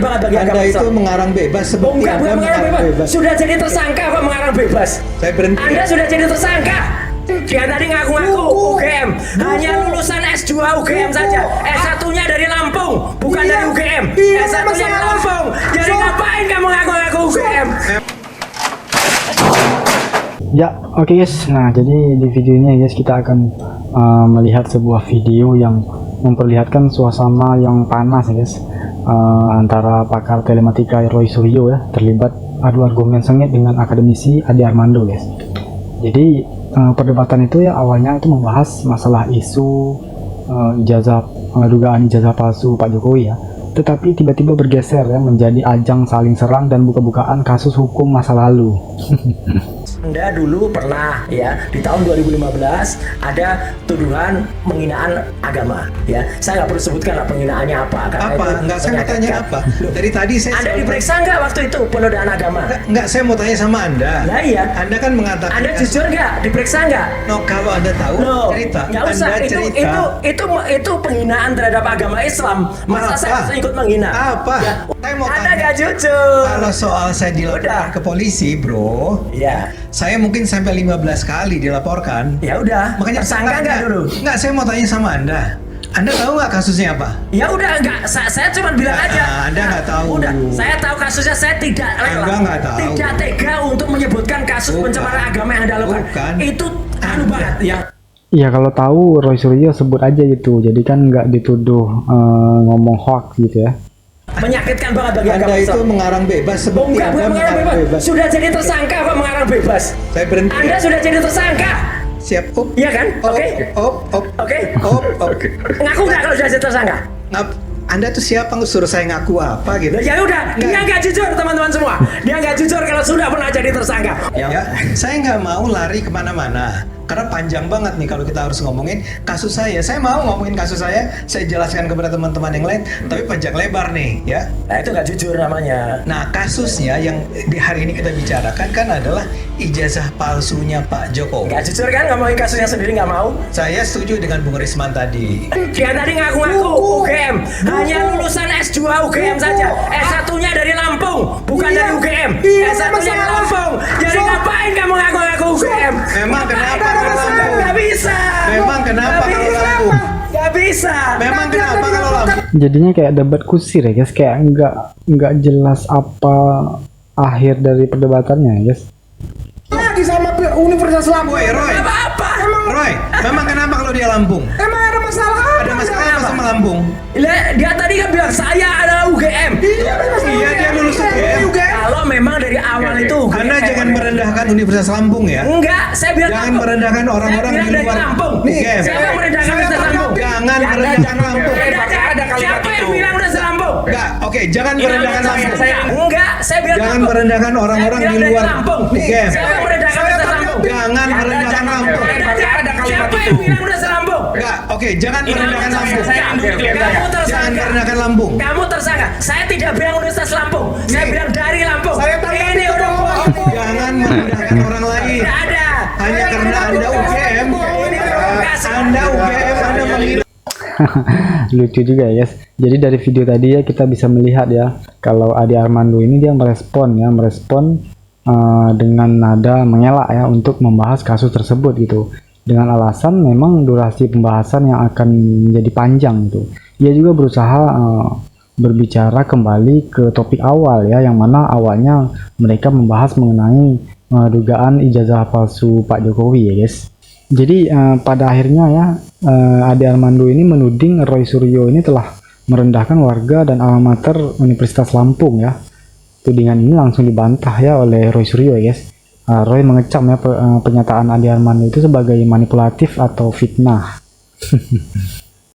bagi Anda itu mengarang bebas seperti bukan Anda mengarang bebas. Sudah jadi tersangka kok mengarang bebas. Saya berhenti. Anda sudah jadi tersangka. Dia tadi ngaku-ngaku UGM, hanya lulusan S2 UGM saja. S1-nya dari Lampung, bukan dari UGM. S1-nya dari Lampung. Jadi ngapain kamu ngaku-ngaku UGM? Ya, oke guys. Nah, jadi di video ini guys kita akan melihat sebuah video yang memperlihatkan suasana yang panas ya guys, antara pakar telematika Roy Suryo ya terlibat adu argumen sengit dengan akademisi Ade Armando guys. Jadi perdebatan itu ya awalnya itu membahas masalah isu dugaan ijazah palsu Pak Jokowi ya, tetapi tiba-tiba bergeser ya menjadi ajang saling serang dan buka-bukaan kasus hukum masa lalu. Anda dulu pernah ya di tahun 2015 ada tuduhan penghinaan agama ya. Saya nggak perlu sebutkan lah penghinaannya apa. Apa? Enggak, saya mau tanya apa? Dari tadi saya Anda diperiksa nggak waktu itu penodaan agama? Enggak, saya mau tanya sama Anda. Lah iya. Anda kan mengatakan Anda jujur nggak? Diperiksa nggak? No, kalau Anda tahu cerita. Nggak usah. Anda cerita. Itu penghinaan terhadap agama Islam. Masa saya harus ikut menghina? Apa? Ya. Saya mau Anda tanya. nggak jujur. Kalau soal saya dilaporkan ke polisi, bro. Ya. Saya mungkin sampai 15 kali dilaporkan. Ya udah. Makanya tersangka nggak dulu? Enggak, saya mau tanya sama Anda. Anda tahu nggak kasusnya apa? Ya udah enggak, saya cuma bilang aja. Anda nggak tahu. Udah, saya tahu kasusnya, saya tidak rela. Anda nggak tahu. Tidak tega untuk menyebutkan kasus pencemaran agama yang Anda lakukan. Bukan. Itu anu banget ya. Iya, kalau tahu Roy Suryo sebut aja gitu. Jadi kan nggak dituduh ngomong hoax gitu ya. Menyakitkan banget bagi Anda agama itu Islam. mengarang bebas seperti Bukan Anda mengarang bebas. Sudah jadi tersangka kok mengarang bebas. Saya berhenti. Anda sudah jadi tersangka. Siap. Iya kan? Oke. Oke. Ngaku nggak kalau sudah jadi tersangka? Anda tuh siapa suruh saya ngaku apa gitu? Ya udah, dia nggak jujur teman-teman semua. Dia nggak jujur kalau sudah pernah jadi tersangka. Ya, saya nggak mau lari kemana-mana. Karena panjang banget nih kalau kita harus ngomongin kasus saya. Saya mau ngomongin kasus saya jelaskan kepada teman-teman yang lain, tapi panjang lebar nih, ya. Nah, itu nggak jujur namanya. Nah, kasusnya yang di hari ini kita bicarakan kan adalah ijazah palsunya Pak Jokowi. Nggak jujur kan ngomongin kasusnya sendiri nggak mau? Saya setuju dengan Bung Risman tadi. Dia tadi ngaku-ngaku UGM, hanya lulusan S2 UGM saja. S1-nya dari Lampung, bukan dari UGM. S1-nya dari Lampung. Jadi ngapain kamu ngaku-ngaku UGM? Memang kenapa kalau Lampung? Nggak bisa. Memang kenapa kalau Lampung? Nggak bisa. Memang kenapa kalau Lampung? Jadinya kayak debat kusir ya guys, kayak nggak jelas apa akhir dari perdebatannya ya guys. Lagi sama Universitas Lampung. Woi, Roy. Apa? Roy, memang kenapa kalau dia Lampung? Emang ada masalah apa? Ada masalah apa sama Lampung? Dia tadi kan bilang saya adalah UGM. Iya, dia lulus UGM. Kalau memang dari awal itu UGM. Anda jangan merendahkan Universitas Lampung ya. Enggak, saya bilang Jangan merendahkan orang-orang di luar Lampung. UGM. Siapa yang merendahkan Universitas Lampung? Jangan merendahkan Lampung. Siapa yang bilang Universitas Lampung? Enggak, oke, jangan merendahkan Lampung. Enggak, saya bilang Jangan Lampung. merendahkan orang-orang di luar Lampung. UGM. Siapa yang merendahkan Universitas Lampung? Jangan merendahkan Lampung. Siapa yang bilang Universitas Lampung? Enggak, oke, jangan merendahkan Lampung. Kamu Jangan tersangka. merendahkan Lampung. Kamu tersangka. Saya tidak bilang Universitas Lampung. Saya bilang dari Lampung. Ini udah Jangan merendahkan orang lain. tidak ada. Hanya karena Anda UGM. Anda UGM, Anda mengira. Lucu juga ya guys. Jadi dari video tadi ya kita bisa melihat ya kalau Ade Armando ini dia merespon dengan nada mengelak ya untuk membahas kasus tersebut gitu, dengan alasan memang durasi pembahasan yang akan menjadi panjang gitu. Ia juga berusaha berbicara kembali ke topik awal ya, yang mana awalnya mereka membahas mengenai dugaan ijazah palsu Pak Jokowi ya guys. Jadi pada akhirnya ya Ade Armando ini menuding Roy Suryo ini telah merendahkan warga dan alma mater Universitas Lampung ya. Tudingan ini langsung dibantah ya oleh Roy Suryo ya guys. Roy mengecam ya pernyataan Ade Armando itu sebagai manipulatif atau fitnah.